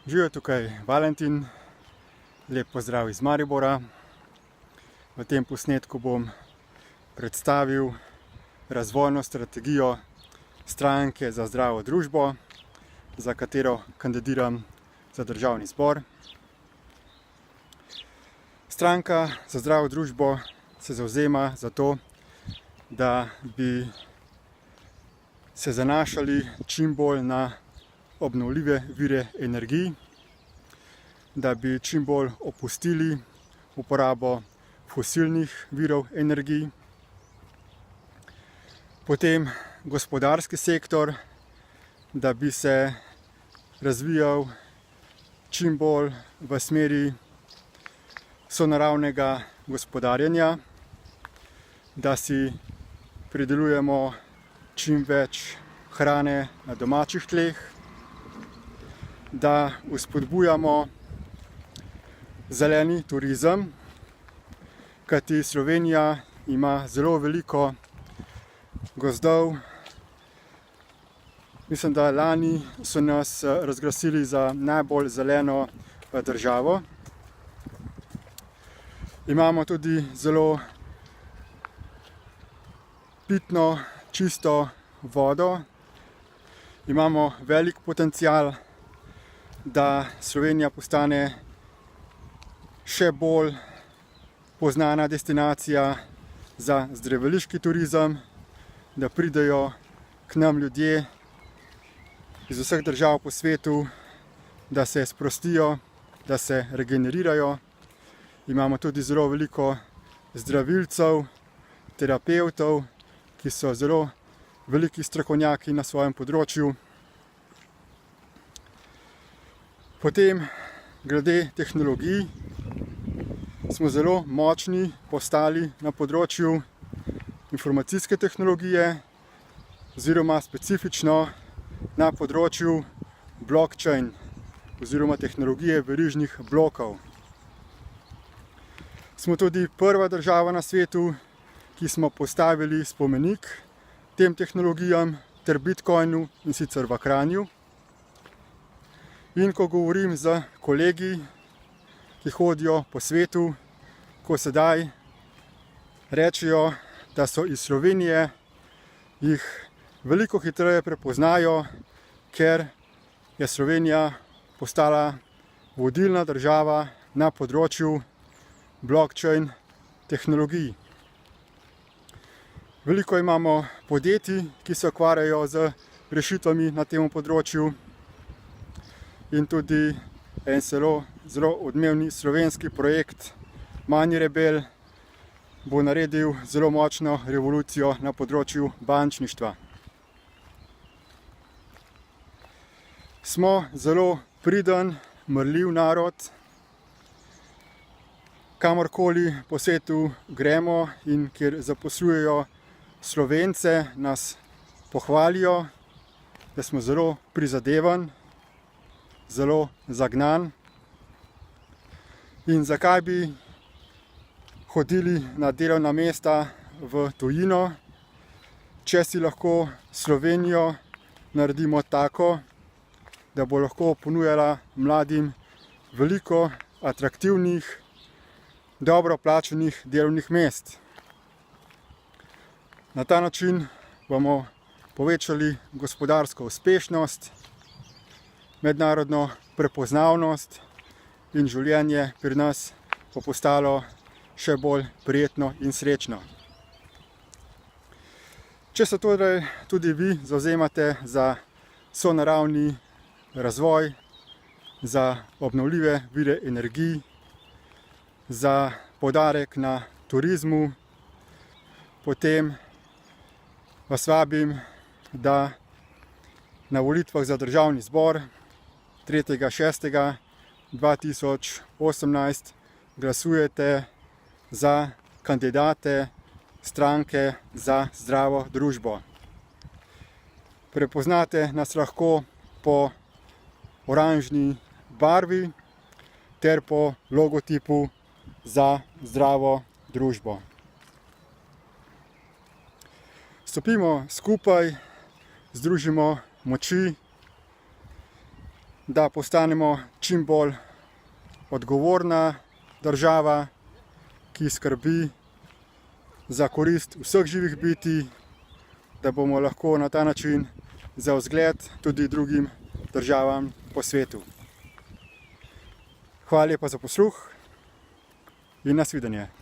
Živijo tukaj Valentin, lep pozdrav iz Maribora. V tem posnetku bom predstavil razvojno strategijo Stranke za zdravo družbo, za katero kandidiram za državni zbor. Stranka za zdravo družbo se zavzema za to, da bi se zanašali čim bolj na obnovljive vire energij, da bi čim bolj opustili uporabo fosilnih virov energij. Potem gospodarski sektor, da bi se razvijal čim bolj v smeri sonaravnega gospodarjenja, da si pridelujemo čim več hrane na domačih tleh, da vzpodbujamo zeleni turizem, kajti Slovenija ima zelo veliko gozdov. Mislim, da lani so nas razglasili za najbolj zeleno državo. Imamo tudi zelo pitno, čisto vodo. Imamo velik potencial, da Slovenija postane še bolj poznana destinacija za zdraviliški turizem, da pridejo k nam ljudje iz vseh držav po svetu, da se sprostijo, da se regenerirajo. Imamo tudi zelo veliko zdravilcev, terapevtov, ki so zelo veliki strokovnjaki na svojem področju. Potem, glede tehnologij, smo zelo močni postali na področju informacijske tehnologije oziroma specifično na področju blockchain oziroma tehnologije verižnih blokov. Smo tudi prva država na svetu, ki smo postavili spomenik tem tehnologijam ter Bitcoinu, in sicer v Kranju. In ko govorim z kolegi, ki hodijo po svetu, ko sedaj rečejo, da so iz Slovenije, jih veliko hitreje prepoznajo, ker je Slovenija postala vodilna država na področju blockchain tehnologij. Veliko imamo podjetij, ki se ukvarjajo z rešitvami na tem področju, in tudi en zelo odmevni slovenski projekt Mani Rebel bo naredil zelo močno revolucijo na področju bančništva. Smo zelo priden, marljiv narod. Kamorkoli po svetu gremo in kjer zaposlujejo Slovence, nas pohvalijo, da smo zelo prizadevan, zelo zagnan. In zakaj bi hodili na delovna mesta v tujino, če si lahko Slovenijo naredimo tako, da bo lahko ponujala mladim veliko atraktivnih, dobro plačanih delovnih mest. Na ta način bomo povečali gospodarsko uspešnost, mednarodno prepoznavnost in življenje pri nas bo postalo še bolj prijetno in srečno. Če se torej tudi vi zavzemate za sonaravni razvoj, za obnovljive vire energij, za poudarek na turizmu, potem vas vabim, da na volitvah za državni zbor 3.6.2018 glasujete za kandidate Stranke za zdravo družbo. Prepoznate nas lahko po oranžni barvi ter po logotipu za zdravo družbo. Stopimo skupaj, združimo moči da postanemo čim bolj odgovorna država, ki skrbi za korist vseh živih bitij, da bomo lahko na ta način za vzgled tudi drugim državam po svetu. Hvala lepa za posluh in nasvidenje.